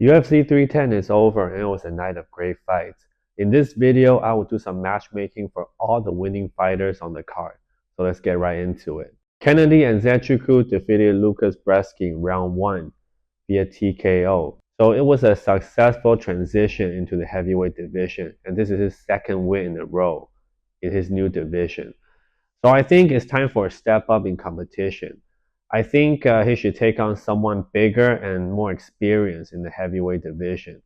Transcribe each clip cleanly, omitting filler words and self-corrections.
UFC 310 is over and it was a night of great fights. In this video, I will do some matchmaking for all the winning fighters on the card. So let's get right into it. Kennedy and Zechukwu defeated Lucas Bresky in round 1 via TKO. So it was a successful transition into the heavyweight division, and this is his second win in a row in his new division. So I think it's time for a step up in competition. I think he should take on someone bigger and more experienced in the heavyweight division.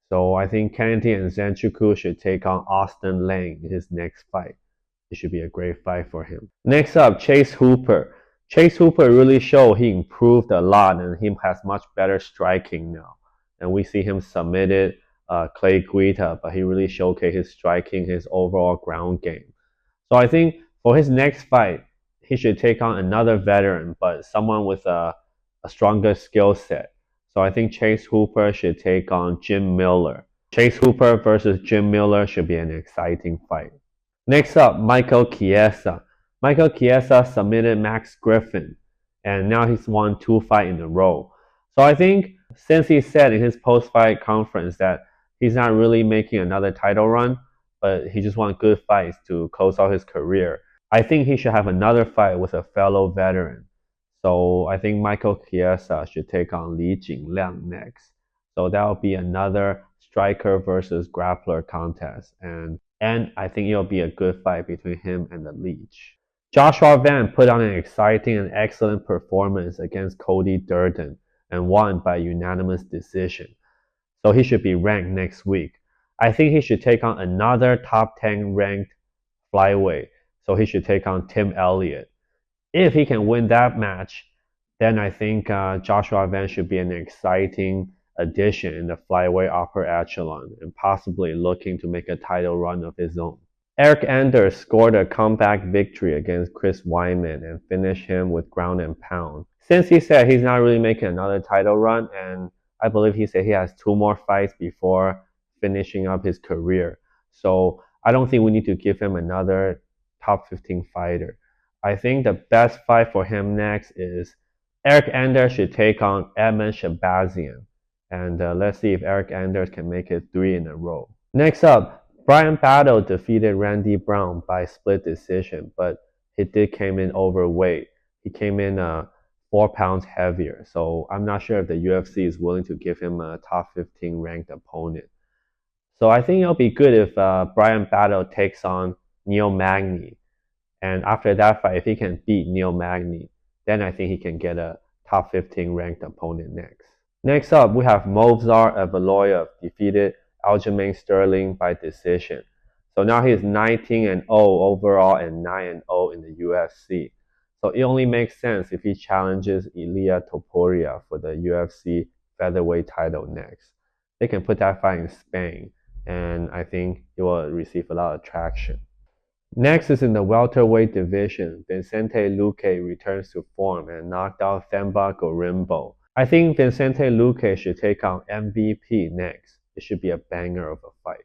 So I think Kennedy and Zechukwu should take on Austin Lang in his next fight. It should be a great fight for him. Next up, Chase Hooper. Chase Hooper really showed he improved a lot and he has much better striking now. And we see him submitted Clay Guida, but he really showcased his striking, his overall ground game. So I think for his next fight, he should take on another veteran, but someone with a stronger skill set. So I think Chase Hooper should take on Jim Miller. Chase Hooper versus Jim Miller should be an exciting fight. Next up, Michael Chiesa. Michael Chiesa submitted Max Griffin, and now he's won 2 fights in a row. So I think since he said in his post-fight conference that he's not really making another title run, but he just wants good fights to close out his career, I think he should have another fight with a fellow veteran. So I think Michael Chiesa should take on Li Jingliang next. So that will be another striker versus grappler contest. And I think it'll be a good fight between him and the Leech. Joshua Van put on an exciting and excellent performance against Cody Durden and won by unanimous decision. So he should be ranked next week. I think he should take on another top 10 ranked flyweight. So he should take on Tim Elliott. If he can win that match, then I think Joshua Van should be an exciting addition in the flyweight upper echelon and possibly looking to make a title run of his own. Eric Anders scored a comeback victory against Chris Weidman and finished him with ground and pound. Since he said he's not really making another title run, and I believe he said he has 2 more fights before finishing up his career. So I don't think we need to give him another top 15 fighter. I think the best fight for him next is Eric Anders should take on Edmund Shabazian. And let's see if Eric Anders can make it 3 in a row. Next up, Brian Battle defeated Randy Brown by split decision, but he did came in overweight. He came in 4 pounds heavier. So I'm not sure if the UFC is willing to give him a top 15 ranked opponent. So I think it'll be good if Brian Battle takes on Neil Magny. And after that fight, if he can beat Neil Magny, then I think he can get a top 15 ranked opponent next. Next up, we have Movsar Evloev defeated Aljamain Sterling by decision. So now he is 19-0 overall and 9-0 in the UFC. So it only makes sense if he challenges Ilia Topuria for the UFC featherweight title next. They can put that fight in Spain, and I think it will receive a lot of traction. Next is in the welterweight division, Vicente Luque returns to form and knocked out Themba Gorimbo. I think Vicente Luque should take on MVP next. It should be a banger of a fight.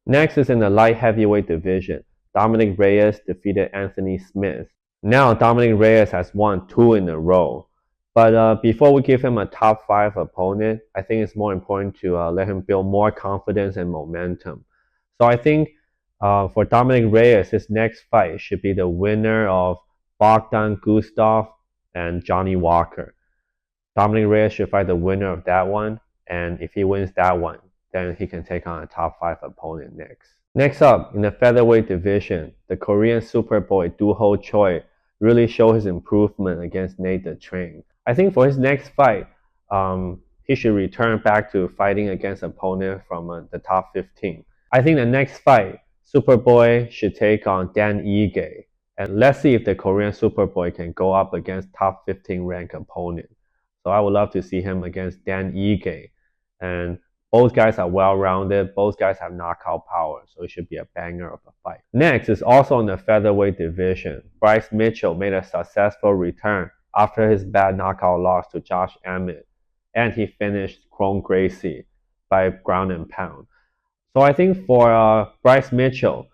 Next is in the light heavyweight division, Dominic Reyes defeated Anthony Smith. Now Dominic Reyes has won 2 in a row. But before we give him a top 5 opponent, I think it's more important to let him build more confidence and momentum. So I think for Dominic Reyes, his next fight should be the winner of Bogdan Gustaf and Johnny Walker. Dominic Reyes should fight the winner of that one, and if he wins that one, then he can take on a top 5 opponent next. Next up, in the featherweight division, the Korean Superboy Doo Ho Choi really showed his improvement against Nate the Train. I think for his next fight, he should return back to fighting against an opponent from the top 15. I think the next fight, Superboy should take on Dan Ige. And let's see if the Korean Superboy can go up against top 15 ranked opponent. So I would love to see him against Dan Ige. And both guys are well-rounded. Both guys have knockout power. So it should be a banger of a fight. Next is also in the featherweight division. Bryce Mitchell made a successful return after his bad knockout loss to Josh Emmett. And he finished Chrome Gracie by ground and pound. So I think for Bryce Mitchell,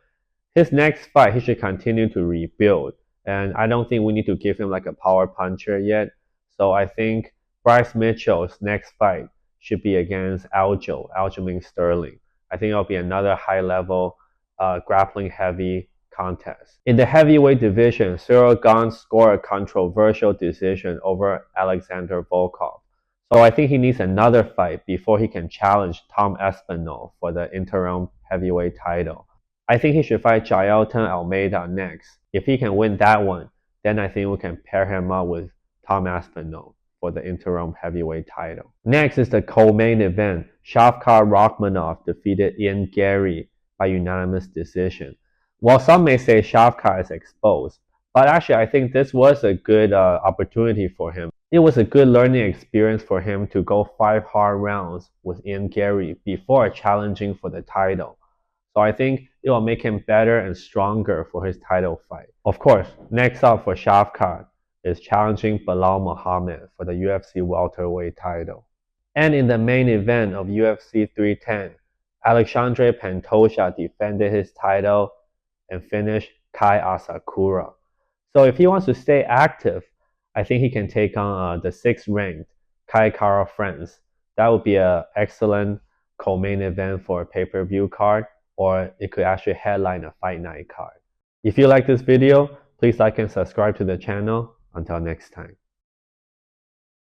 his next fight, he should continue to rebuild. And I don't think we need to give him like a power puncher yet. So I think Bryce Mitchell's next fight should be against Aljo. Aljo means Sterling. I think it'll be another high-level grappling heavy contest. In the heavyweight division, Cyril Gane scored a controversial decision over Alexander Volkov. So I think he needs another fight before he can challenge Tom Espinal for the interim heavyweight title. I think he should fight Jailton Almeida next. If he can win that one, then I think we can pair him up with Tom Aspinall for the interim heavyweight title. Next is the co-main event. Shavkat Rakhmonov defeated Ian Gary by unanimous decision. While some may say Shavkat is exposed, but actually I think this was a good opportunity for him. It was a good learning experience for him to go 5 hard rounds with Ian Gary before challenging for the title. So I think it will make him better and stronger for his title fight. Of course, next up for Shavkat is challenging Belal Muhammad for the UFC welterweight title. And in the main event of UFC 310, Alexandre Pantoja defended his title and finished Kai Asakura. So if he wants to stay active, I think he can take on the 6th ranked Kai Kara France. That would be an excellent co-main event for a pay-per-view card, or it could actually headline a fight night card. If you like this video, please like and subscribe to the channel. Until next time.